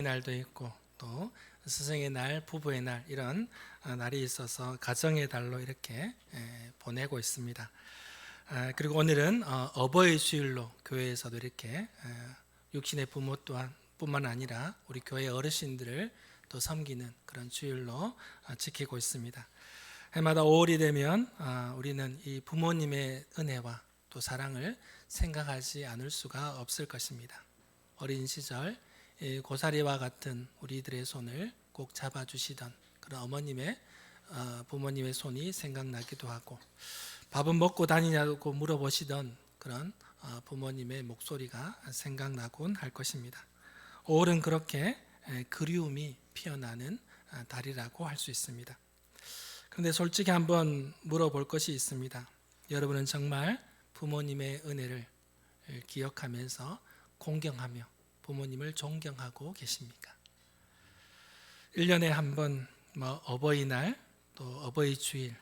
날도 있고 또 스승의 날, 부부의 날 이런 날이 있어서 가정의 달로 이렇게 보내고 있습니다. 그리고 오늘은 어버이 주일로 교회에서도 이렇게 육신의 부모 또한 뿐만 아니라 우리 교회 어르신들을 또 섬기는 그런 주일로 지키고 있습니다. 해마다 5월이 되면 우리는 이 부모님의 은혜와 또 사랑을 생각하지 않을 수가 없을 것입니다. 어린 시절 고사리와 같은 우리들의 손을 꼭 잡아주시던 그런 부모님의 손이 생각나기도 하고, 밥은 먹고 다니냐고 물어보시던 그런 부모님의 목소리가 생각나곤 할 것입니다. 5월은 그렇게 그리움이 피어나는 달이라고 할 수 있습니다. 그런데 솔직히 한번 물어볼 것이 있습니다. 여러분은 정말 부모님의 은혜를 기억하면서 공경하며 부모님을 존경하고 계십니까? 1년에 한 번 어버이날 또 어버이 주일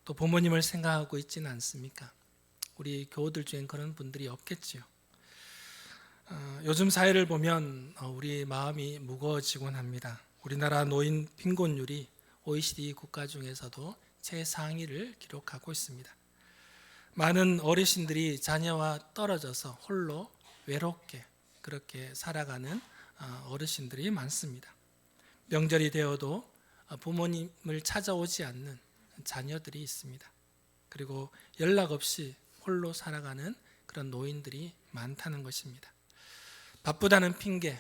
또 부모님을 생각하고 있지는 않습니까? 우리 교우들 중엔 그런 분들이 없겠지요. 요즘 사회를 보면 우리 마음이 무거워지곤 합니다. 우리나라 노인 빈곤율이 OECD 국가 중에서도 최상위를 기록하고 있습니다. 많은 어르신들이 자녀와 떨어져서 홀로 외롭게 그렇게 살아가는 어르신들이 많습니다. 명절이 되어도 부모님을 찾아오지 않는 자녀들이 있습니다. 그리고 연락 없이 홀로 살아가는 그런 노인들이 많다는 것입니다. 바쁘다는 핑계,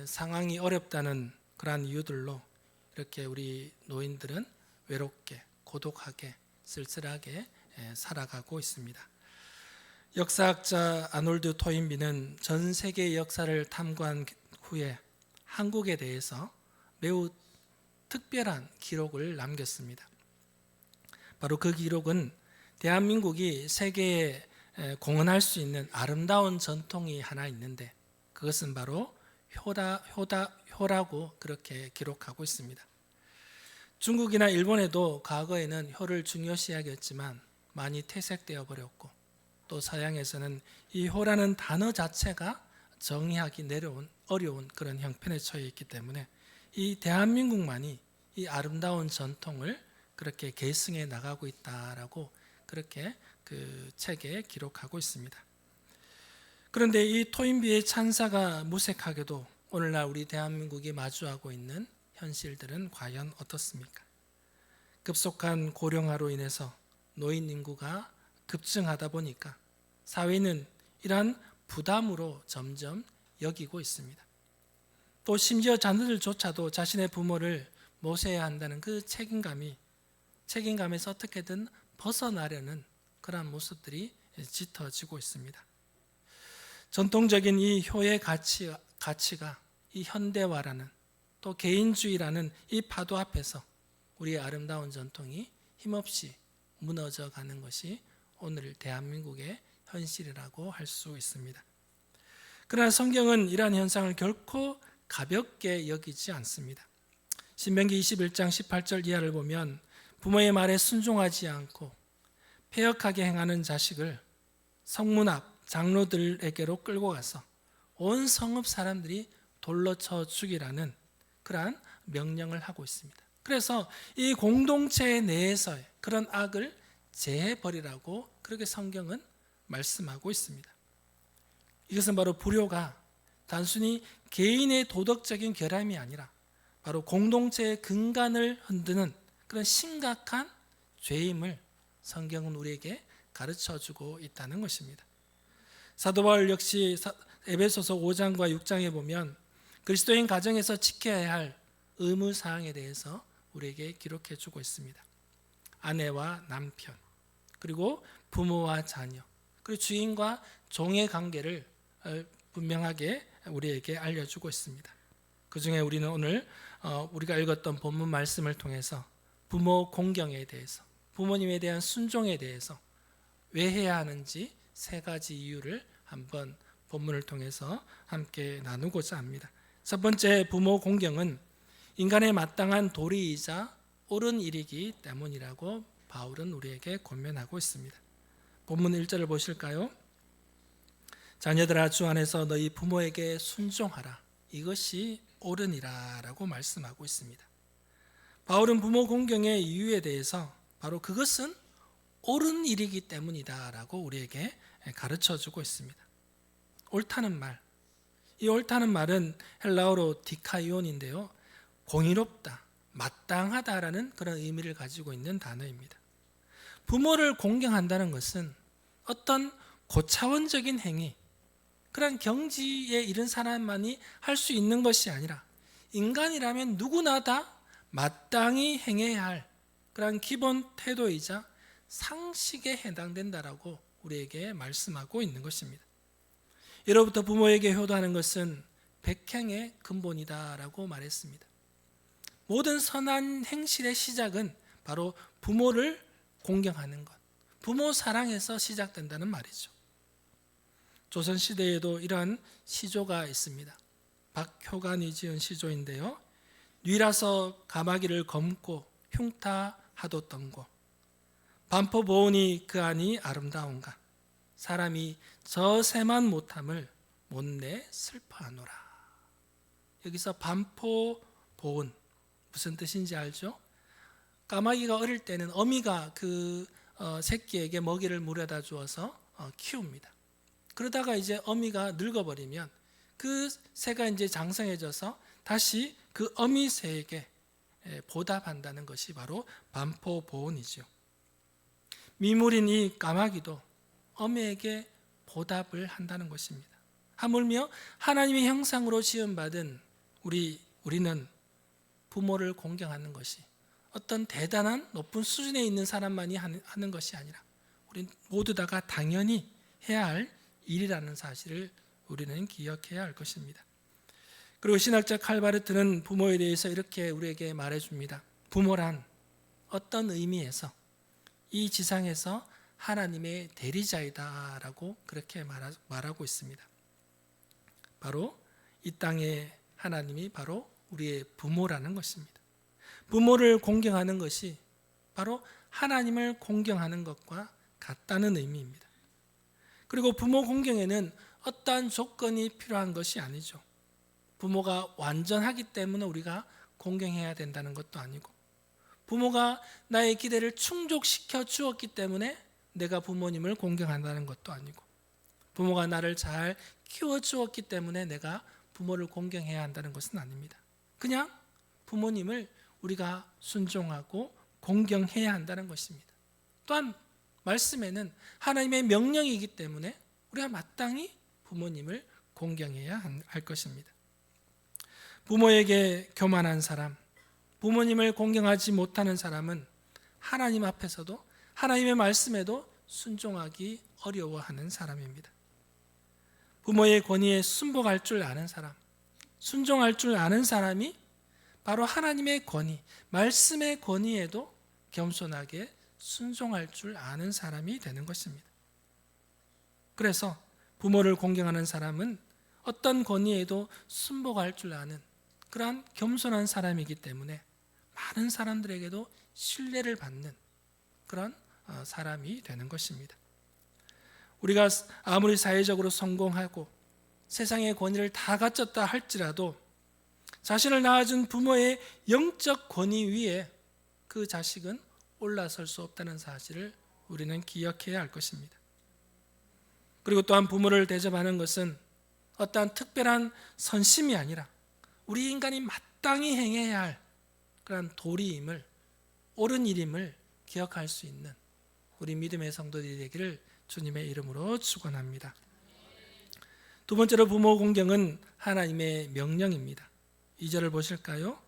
상황이 어렵다는 그러한 이유들로 이렇게 우리 노인들은 외롭게, 고독하게, 쓸쓸하게 살아가고 있습니다. 역사학자 아놀드 토인비는 전 세계의 역사를 탐구한 후에 한국에 대해서 매우 특별한 기록을 남겼습니다. 바로 그 기록은 대한민국이 세계에 공헌할 수 있는 아름다운 전통이 하나 있는데 그것은 바로 효라고 그렇게 기록하고 있습니다. 중국이나 일본에도 과거에는 효를 중요시 여겼지만 많이 퇴색되어 버렸고, 또 서양에서는 이 효라는 단어 자체가 정의하기 어려운 그런 형편에 처해 있기 때문에 이 대한민국만이 이 아름다운 전통을 그렇게 계승해 나가고 있다라고 그렇게 그 책에 기록하고 있습니다. 그런데 이 토인비의 찬사가 무색하게도 오늘날 우리 대한민국이 마주하고 있는 현실들은 과연 어떻습니까? 급속한 고령화로 인해서 노인 인구가 급증하다 보니까 사회는 이러한 부담으로 점점 여기고 있습니다. 또 심지어 자녀들조차도 자신의 부모를 모셔야 한다는 그 책임감에서 어떻게든 벗어나려는 그러한 모습들이 짙어지고 있습니다. 전통적인 이 효의 가치가 이 현대화라는 또 개인주의라는 이 파도 앞에서 우리의 아름다운 전통이 힘없이 무너져 가는 것이 오늘 대한민국의 현실이라고 할 수 있습니다. 그러나 성경은 이러한 현상을 결코 가볍게 여기지 않습니다. 신명기 21장 18절 이하를 보면 부모의 말에 순종하지 않고 패역하게 행하는 자식을 성문 앞 장로들에게로 끌고 가서 온 성읍 사람들이 돌로 쳐 죽이라는 그러한 명령을 하고 있습니다. 그래서 이 공동체 내에서의 그런 악을 제해버리라고 그렇게 성경은 말씀하고 있습니다. 이것은 바로 불효가 단순히 개인의 도덕적인 결함이 아니라 바로 공동체의 근간을 흔드는 그런 심각한 죄임을 성경은 우리에게 가르쳐주고 있다는 것입니다. 사도 바울 역시 에베소서 5장과 6장에 보면 그리스도인 가정에서 지켜야 할 의무사항에 대해서 우리에게 기록해주고 있습니다. 아내와 남편, 그리고 부모와 자녀, 그리고 주인과 종의 관계를 분명하게 우리에게 알려주고 있습니다. 그 중에 우리는 오늘 우리가 읽었던 본문 말씀을 통해서 부모 공경에 대해서, 부모님에 대한 순종에 대해서 왜 해야 하는지 3가지 이유를 한번 본문을 통해서 함께 나누고자 합니다. 첫 번째, 부모 공경은 인간의 마땅한 도리이자 옳은 일이기 때문이라고 바울은 우리에게 권면하고 있습니다. 본문 1절을 보실까요? 자녀들아 주 안에서 너희 부모에게 순종하라. 이것이 옳으니라라고 말씀하고 있습니다. 바울은 부모 공경의 이유에 대해서 바로 그것은 옳은 일이기 때문이다라고 우리에게 가르쳐주고 있습니다. 옳다는 말, 이 옳다는 말은 헬라어로 디카이온인데요, 공의롭다, 마땅하다라는 그런 의미를 가지고 있는 단어입니다. 부모를 공경한다는 것은 어떤 고차원적인 행위, 그런 경지에 이른 사람만이 할 수 있는 것이 아니라 인간이라면 누구나 다 마땅히 행해야 할 그런 기본 태도이자 상식에 해당된다라고 우리에게 말씀하고 있는 것입니다. 예로부터 부모에게 효도하는 것은 백행의 근본이다라고 말했습니다. 모든 선한 행실의 시작은 바로 부모를 공경하는 것, 부모 사랑에서 시작된다는 말이죠. 조선시대에도 이러한 시조가 있습니다. 박효관이 지은 시조인데요, 뉘라서 가마귀를 검고 흉타하뒀던고 반포 보온이 그 안이 아름다운가 사람이 저 새만 못함을 못내 슬퍼하노라. 여기서 반포 보온 무슨 뜻인지 알죠? 까마귀가 어릴 때는 어미가 그 새끼에게 먹이를 물에다 주어서 키웁니다. 그러다가 이제 어미가 늙어버리면 그 새가 이제 장성해져서 다시 그 어미 새에게 보답한다는 것이 바로 반포보온이죠. 미물인 이 까마귀도 어미에게 보답을 한다는 것입니다. 하물며 하나님의 형상으로 지음받은 우리는 부모를 공경하는 것이 어떤 대단한 높은 수준에 있는 사람만이 하는 것이 아니라 우리 모두 다가 당연히 해야 할 일이라는 사실을 우리는 기억해야 할 것입니다. 그리고 신학자 칼바르트는 부모에 대해서 이렇게 우리에게 말해줍니다. 부모란 어떤 의미에서 이 지상에서 하나님의 대리자이다라고 그렇게 말하고 있습니다. 바로 이 땅의 하나님이 바로 우리의 부모라는 것입니다. 부모를 공경하는 것이 바로 하나님을 공경하는 것과 같다는 의미입니다. 그리고 부모 공경에는 어떠한 조건이 필요한 것이 아니죠. 부모가 완전하기 때문에 우리가 공경해야 된다는 것도 아니고, 부모가 나의 기대를 충족시켜 주었기 때문에 내가 부모님을 공경한다는 것도 아니고, 부모가 나를 잘 키워 주었기 때문에 내가 부모를 공경해야 한다는 것은 아닙니다. 그냥 부모님을 우리가 순종하고 공경해야 한다는 것입니다. 또한 말씀에는 하나님의 명령이기 때문에 우리가 마땅히 부모님을 공경해야 할 것입니다. 부모에게 교만한 사람, 부모님을 공경하지 못하는 사람은 하나님 앞에서도 하나님의 말씀에도 순종하기 어려워하는 사람입니다. 부모의 권위에 순복할 줄 아는 사람, 순종할 줄 아는 사람이 바로 하나님의 권위, 말씀의 권위에도 겸손하게 순종할 줄 아는 사람이 되는 것입니다. 그래서 부모를 공경하는 사람은 어떤 권위에도 순복할 줄 아는 그러한 겸손한 사람이기 때문에 많은 사람들에게도 신뢰를 받는 그런 사람이 되는 것입니다. 우리가 아무리 사회적으로 성공하고 세상의 권위를 다 갖췄다 할지라도 자신을 낳아준 부모의 영적 권위 위에 그 자식은 올라설 수 없다는 사실을 우리는 기억해야 할 것입니다. 그리고 또한 부모를 대접하는 것은 어떠한 특별한 선심이 아니라 우리 인간이 마땅히 행해야 할 그런 도리임을, 옳은 일임을 기억할 수 있는 우리 믿음의 성도들이 되기를 주님의 이름으로 축원합니다. 두 번째로 부모 공경은 하나님의 명령입니다. 2절을 보실까요?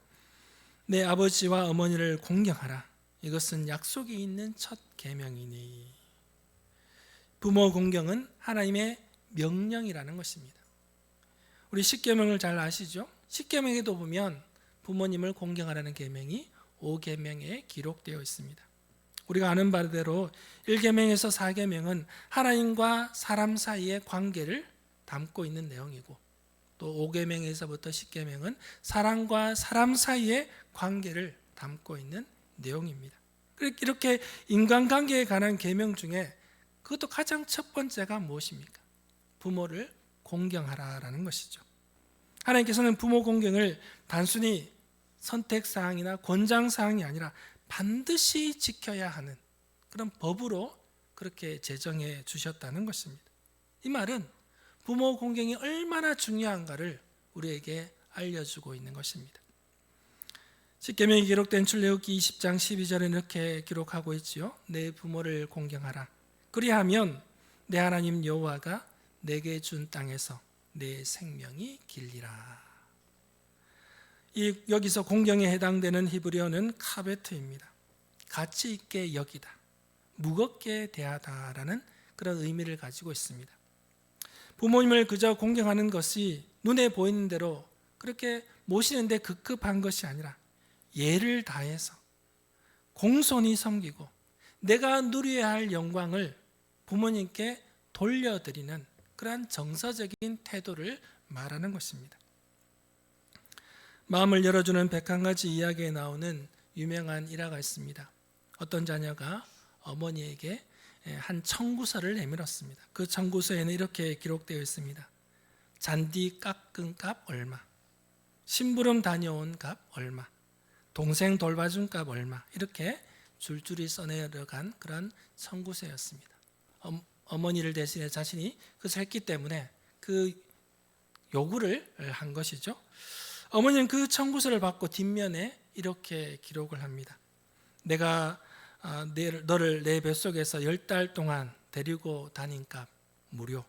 내 아버지와 어머니를 공경하라. 이것은 약속이 있는 첫 계명이니. 부모 공경은 하나님의 명령이라는 것입니다. 우리 십계명을 잘 아시죠? 십계명에도 보면 부모님을 공경하라는 계명이 5계명에 기록되어 있습니다. 우리가 아는 바대로 1계명에서 4계명은 하나님과 사람 사이의 관계를 담고 있는 내용이고, 또 5계명에서부터 10계명은 사람과 사람 사이의 관계를 담고 있는 내용입니다. 이렇게 인간관계에 관한 계명 중에 그것도 가장 첫 번째가 무엇입니까? 부모를 공경하라라는 것이죠. 하나님께서는 부모 공경을 단순히 선택사항이나 권장사항이 아니라 반드시 지켜야 하는 그런 법으로 그렇게 제정해 주셨다는 것입니다. 이 말은 부모 공경이 얼마나 중요한가를 우리에게 알려주고 있는 것입니다. 십계명이 기록된 출애굽기 20장 12절에 이렇게 기록하고 있지요. 내 부모를 공경하라. 그리하면 내 하나님 여호와가 내게 준 땅에서 내 생명이 길리라. 여기서 공경에 해당되는 히브리어는 카베트입니다. 가치 있게 여기다, 무겁게 대하다라는 그런 의미를 가지고 있습니다. 부모님을 그저 공경하는 것이 눈에 보이는 대로 그렇게 모시는데 급급한 것이 아니라 예를 다해서 공손히 섬기고 내가 누려야 할 영광을 부모님께 돌려드리는 그러한 정서적인 태도를 말하는 것입니다. 마음을 열어주는 101가지 이야기에 나오는 유명한 일화가 있습니다. 어떤 자녀가 어머니에게 한 청구서를 내밀었습니다. 그 청구서에는 이렇게 기록되어 있습니다. 잔디 깎은 값 얼마, 심부름 다녀온 값 얼마, 동생 돌봐준 값 얼마, 이렇게 줄줄이 써내려간 그런 청구서였습니다. 어머니를 대신해 자신이 그것을 했기 때문에 그 요구를 한 것이죠. 어머니는 그 청구서를 받고 뒷면에 이렇게 기록을 합니다. 내가 너를 내 뱃속에서 10달 동안 데리고 다닌 값 무료,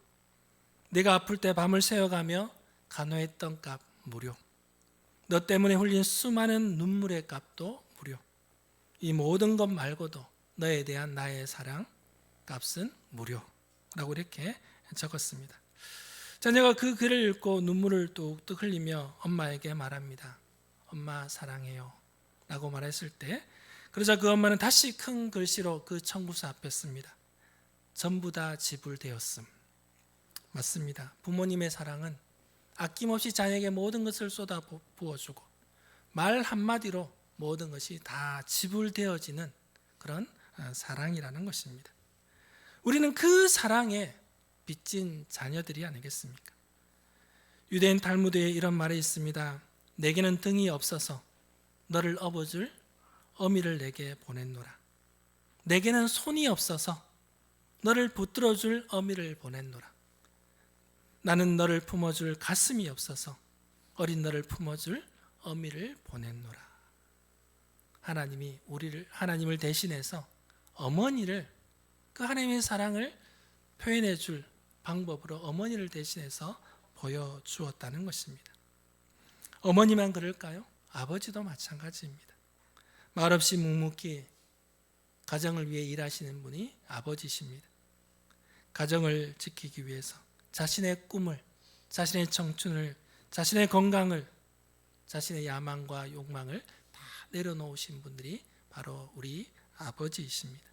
내가 아플 때 밤을 새워가며 간호했던 값 무료, 너 때문에 흘린 수많은 눈물의 값도 무료, 이 모든 것 말고도 너에 대한 나의 사랑 값은 무료라고 이렇게 적었습니다. 자녀가 그 글을 읽고 눈물을 뚝뚝 흘리며 엄마에게 말합니다. 엄마 사랑해요 라고 말했을 때, 그러자 그 엄마는 다시 큰 글씨로 그 청구서 앞에 씁니다. 전부 다 지불되었음. 맞습니다. 부모님의 사랑은 아낌없이 자녀에게 모든 것을 쏟아 부어주고 말 한마디로 모든 것이 다 지불되어지는 그런 사랑이라는 것입니다. 우리는 그 사랑에 빚진 자녀들이 아니겠습니까? 유대인 탈무드에 이런 말이 있습니다. 내게는 등이 없어서 너를 업어줄 어미를 내게 보냈노라. 내게는 손이 없어서 너를 붙들어줄 어미를 보냈노라. 나는 너를 품어줄 가슴이 없어서 어린 너를 품어줄 어미를 보냈노라. 하나님을 대신해서 어머니를, 그 하나님의 사랑을 표현해 줄 방법으로 어머니를 대신해서 보여주었다는 것입니다. 어머니만 그럴까요? 아버지도 마찬가지입니다. 말없이 묵묵히 가정을 위해 일하시는 분이 아버지십니다. 가정을 지키기 위해서 자신의 꿈을, 자신의 청춘을, 자신의 건강을, 자신의 야망과 욕망을 다 내려놓으신 분들이 바로 우리 아버지이십니다.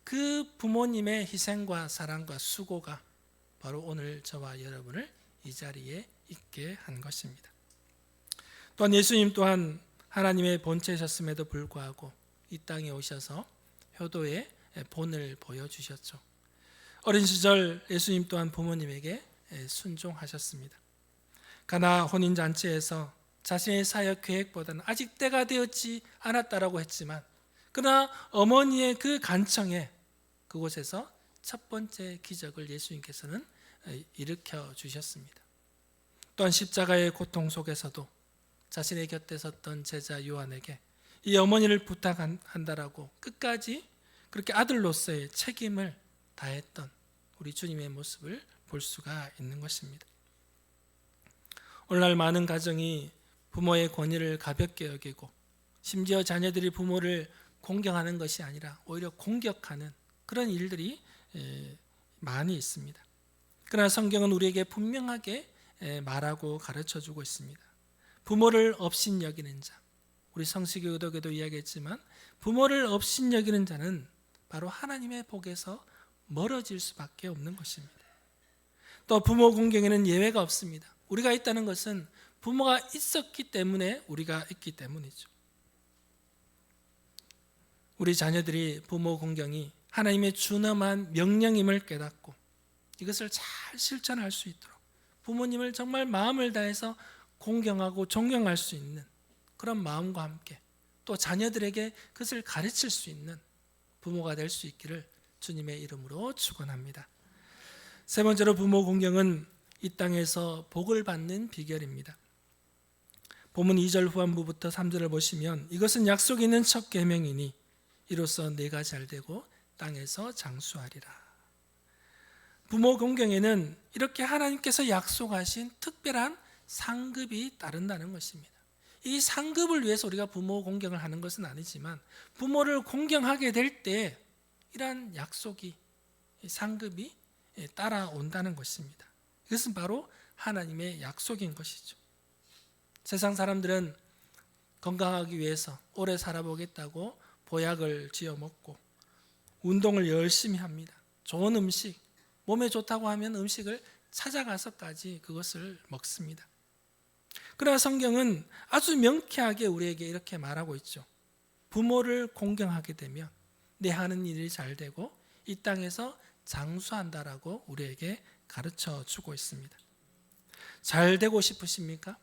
그 부모님의 희생과 사랑과 수고가 바로 오늘 저와 여러분을 이 자리에 있게 한 것입니다. 또한 예수님 또한 하나님의 본체셨음에도 불구하고 이 땅에 오셔서 효도의 본을 보여주셨죠. 어린 시절 예수님 또한 부모님에게 순종하셨습니다. 가나 혼인잔치에서 자신의 사역 계획보다는 아직 때가 되었지 않았다라고 했지만, 그러나 어머니의 그 간청에 그곳에서 첫 번째 기적을 예수님께서는 일으켜 주셨습니다. 또한 십자가의 고통 속에서도 자신의 곁에 섰던 제자 요한에게 이 어머니를 부탁한다라고 끝까지 그렇게 아들로서의 책임을 다했던 우리 주님의 모습을 볼 수가 있는 것입니다. 오늘날 많은 가정이 부모의 권위를 가볍게 여기고 심지어 자녀들이 부모를 공경하는 것이 아니라 오히려 공격하는 그런 일들이 많이 있습니다. 그러나 성경은 우리에게 분명하게 말하고 가르쳐주고 있습니다. 부모를 업신여기는 자, 우리 성식의 의독에도 이야기했지만 부모를 업신여기는 자는 바로 하나님의 복에서 멀어질 수밖에 없는 것입니다. 또 부모 공경에는 예외가 없습니다. 우리가 있다는 것은 부모가 있었기 때문에 우리가 있기 때문이죠. 우리 자녀들이 부모 공경이 하나님의 준엄한 명령임을 깨닫고 이것을 잘 실천할 수 있도록 부모님을 정말 마음을 다해서 공경하고 존경할 수 있는 그런 마음과 함께 또 자녀들에게 그것을 가르칠 수 있는 부모가 될 수 있기를 주님의 이름으로 축원합니다. 세 번째로 부모 공경은 이 땅에서 복을 받는 비결입니다. 본문 2절 후반부부터 3절을 보시면 이것은 약속 있는 첫 계명이니 이로써 내가 잘되고 땅에서 장수하리라. 부모 공경에는 이렇게 하나님께서 약속하신 특별한 상급이 따른다는 것입니다. 이 상급을 위해서 우리가 부모 공경을 하는 것은 아니지만 부모를 공경하게 될 때 이러한 약속이 상급이 따라온다는 것입니다. 이것은 바로 하나님의 약속인 것이죠. 세상 사람들은 건강하기 위해서 오래 살아보겠다고 보약을 지어 먹고 운동을 열심히 합니다. 좋은 음식, 몸에 좋다고 하면 음식을 찾아가서까지 그것을 먹습니다. 그러나 성경은 아주 명쾌하게 우리에게 이렇게 말하고 있죠. 부모를 공경하게 되면 내 하는 일이 잘 되고 이 땅에서 장수한다라고 우리에게 가르쳐 주고 있습니다. 잘 되고 싶으십니까?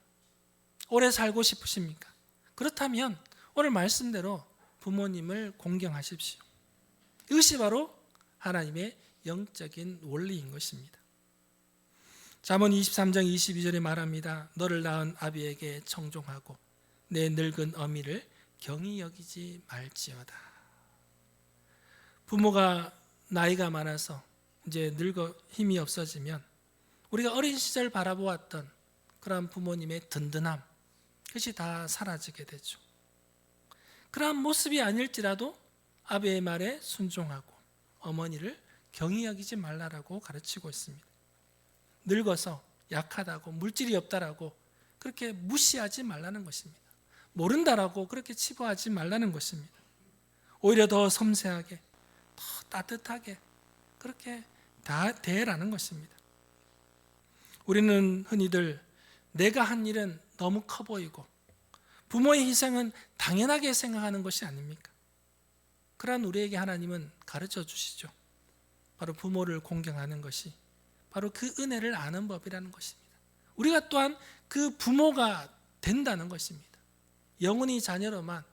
오래 살고 싶으십니까? 그렇다면 오늘 말씀대로 부모님을 공경하십시오. 이것이 바로 하나님의 영적인 원리인 것입니다. 잠언 23장 22절에 말합니다. 너를 낳은 아비에게 청종하고 내 늙은 어미를 경히 여기지 말지어다. 부모가 나이가 많아서 이제 늙어 힘이 없어지면 우리가 어린 시절 바라보았던 그런 부모님의 든든함, 그것이 다 사라지게 되죠. 그러한 모습이 아닐지라도 아비의 말에 순종하고 어머니를 경히 여기지 말라라고 가르치고 있습니다. 늙어서 약하다고 물질이 없다라고 그렇게 무시하지 말라는 것입니다. 모른다라고 그렇게 치부하지 말라는 것입니다. 오히려 더 섬세하게, 더 따뜻하게 그렇게 다 대라는 것입니다. 우리는 흔히들 내가 한 일은 너무 커 보이고 부모의 희생은 당연하게 생각하는 것이 아닙니까? 그러한 우리에게 하나님은 가르쳐 주시죠. 바로 부모를 공경하는 것이 바로 그 은혜를 아는 법이라는 것입니다. 우리가 또한 그 부모가 된다는 것입니다. 영원히 자녀로만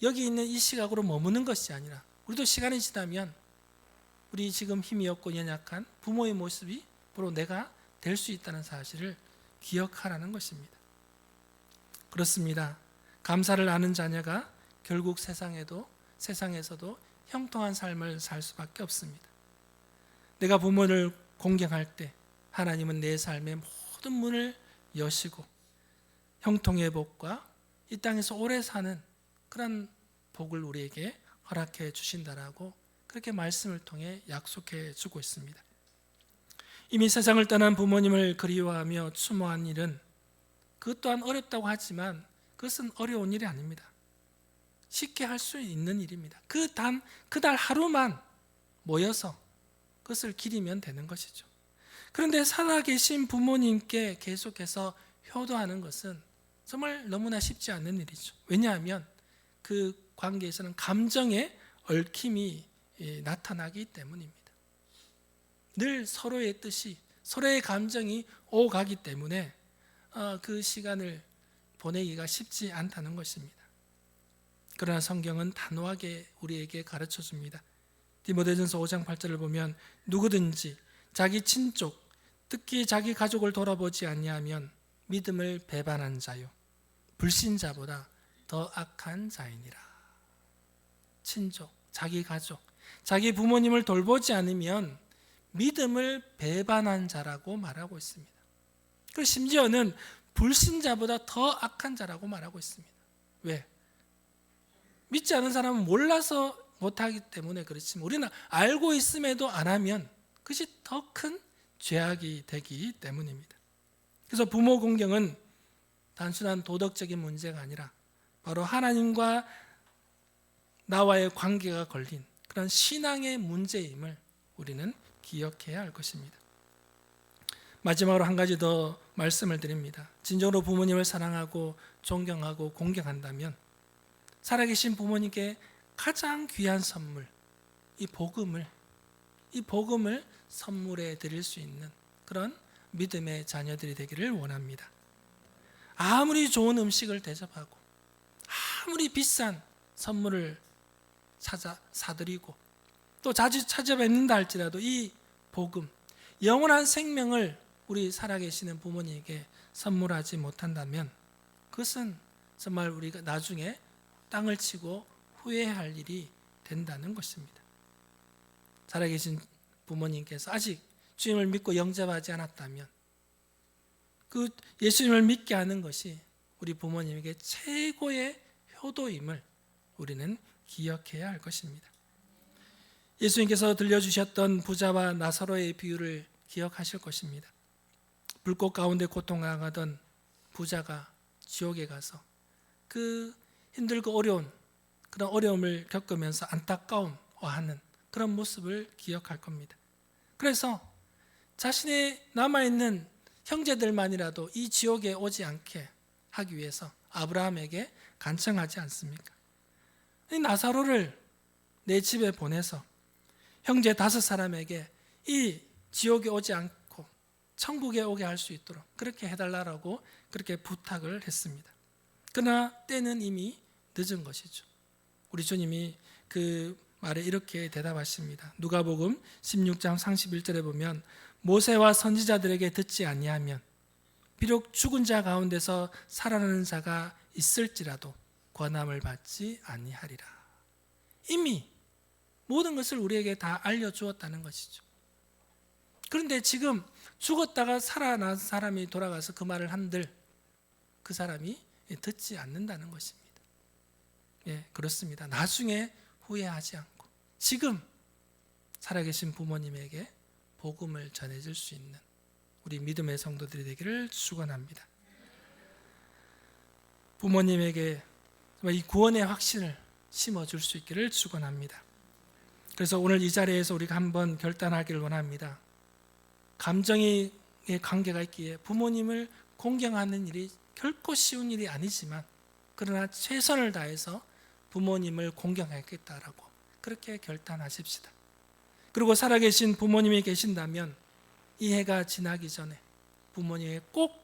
여기 있는 이 시각으로 머무는 것이 아니라 우리도 시간이 지나면 우리 지금 힘이 없고 연약한 부모의 모습이 바로 내가 될 수 있다는 사실을 기억하라는 것입니다. 그렇습니다. 감사를 아는 자녀가 결국 세상에서도 형통한 삶을 살 수밖에 없습니다. 내가 부모를 공경할 때 하나님은 내 삶의 모든 문을 여시고 형통의 복과 이 땅에서 오래 사는 그런 복을 우리에게 허락해 주신다라고 그렇게 말씀을 통해 약속해 주고 있습니다. 이미 세상을 떠난 부모님을 그리워하며 추모한 일은 그것 또한 어렵다고 하지만 그것은 어려운 일이 아닙니다. 쉽게 할 수 있는 일입니다. 그달 하루만 모여서 그것을 기리면 되는 것이죠. 그런데 살아계신 부모님께 계속해서 효도하는 것은 정말 너무나 쉽지 않는 일이죠. 왜냐하면 그 관계에서는 감정의 얽힘이 나타나기 때문입니다. 늘 서로의 뜻이, 서로의 감정이 오가기 때문에 그 시간을 보내기가 쉽지 않다는 것입니다. 그러나 성경은 단호하게 우리에게 가르쳐 줍니다. 디모데전서 5장 8절을 보면 누구든지 자기 친족, 특히 자기 가족을 돌아보지 아니하면 믿음을 배반한 자요 불신자보다 더 악한 자이니라. 친족, 자기 가족, 자기 부모님을 돌보지 않으면 믿음을 배반한 자라고 말하고 있습니다. 그리고 심지어는 불신자보다 더 악한 자라고 말하고 있습니다. 왜? 믿지 않은 사람은 몰라서 못하기 때문에 그렇지만 우리는 알고 있음에도 안 하면 그것이 더 큰 죄악이 되기 때문입니다. 그래서 부모 공경은 단순한 도덕적인 문제가 아니라 바로 하나님과 나와의 관계가 걸린 그런 신앙의 문제임을 우리는 기억해야 할 것입니다. 마지막으로 한 가지 더 말씀을 드립니다. 진정으로 부모님을 사랑하고 존경하고 공경한다면 살아계신 부모님께 가장 귀한 선물, 이 복음을 선물해 드릴 수 있는 그런 믿음의 자녀들이 되기를 원합니다. 아무리 좋은 음식을 대접하고 아무리 비싼 선물을 사드리고 또 자주 찾아뵙는다 할지라도 이 복음, 영원한 생명을 우리 살아계시는 부모님에게 선물하지 못한다면 그것은 정말 우리가 나중에 땅을 치고 후회할 일이 된다는 것입니다. 살아계신 부모님께서 아직 주님을 믿고 영접하지 않았다면 그 예수님을 믿게 하는 것이 우리 부모님에게 최고의 효도임을 우리는 기억해야 할 것입니다. 예수님께서 들려주셨던 부자와 나사로의 비유를 기억하실 것입니다. 불꽃 가운데 고통당하던 부자가 지옥에 가서 그 힘들고 어려운 그런 어려움을 겪으면서 안타까움하는 그런 모습을 기억할 겁니다. 그래서 자신의 남아있는 형제들만이라도 이 지옥에 오지 않게 하기 위해서 아브라함에게 간청하지 않습니까? 이 나사로를 내 집에 보내서 형제 5사람에게 이 지옥에 오지 않고 천국에 오게 할 수 있도록 그렇게 해달라고 그렇게 부탁을 했습니다. 그러나 때는 이미 늦은 것이죠. 우리 주님이 그 말에 이렇게 대답하십니다. 누가복음 16장 31절에 보면 모세와 선지자들에게 듣지 아니하면 비록 죽은 자 가운데서 살아나는 자가 있을지라도 권함을 받지 아니하리라. 이미 모든 것을 우리에게 다 알려주었다는 것이죠. 그런데 지금 죽었다가 살아난 사람이 돌아가서 그 말을 한들 그 사람이 듣지 않는다는 것입니다. 예, 그렇습니다. 나중에 후회하지 않고 지금 살아계신 부모님에게 복음을 전해줄 수 있는 우리 믿음의 성도들이 되기를 축원합니다. 부모님에게 이 구원의 확신을 심어줄 수 있기를 축원합니다. 그래서 오늘 이 자리에서 우리가 한번 결단하기를 원합니다. 감정의 관계가 있기에 부모님을 공경하는 일이 결코 쉬운 일이 아니지만 그러나 최선을 다해서 부모님을 공경하겠다라고 그렇게 결단하십시다. 그리고 살아계신 부모님이 계신다면 이 해가 지나기 전에 부모님에게 꼭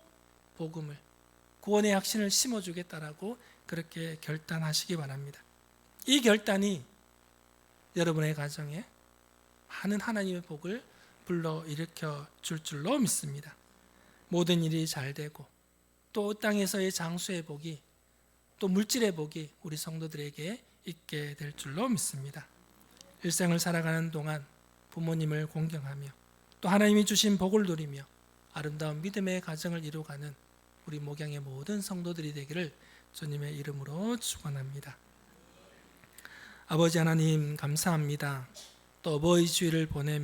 복음을 구원의 확신을 심어주겠다라고 그렇게 결단하시기 바랍니다. 이 결단이 여러분의 가정에 많은 하나님의 복을 불러일으켜 줄 줄로 믿습니다. 모든 일이 잘 되고 또 땅에서의 장수의 복이 또 물질의 복이 우리 성도들에게 있게 될 줄로 믿습니다. 일생을 살아가는 동안 부모님을 공경하며 또 하나님이 주신 복을 누리며 아름다운 믿음의 가정을 이루어가는 우리 목양의 모든 성도들이 되기를 주님의 이름으로 축원합니다. 아버지 하나님 감사합니다. 또 어버이 주일을 보내며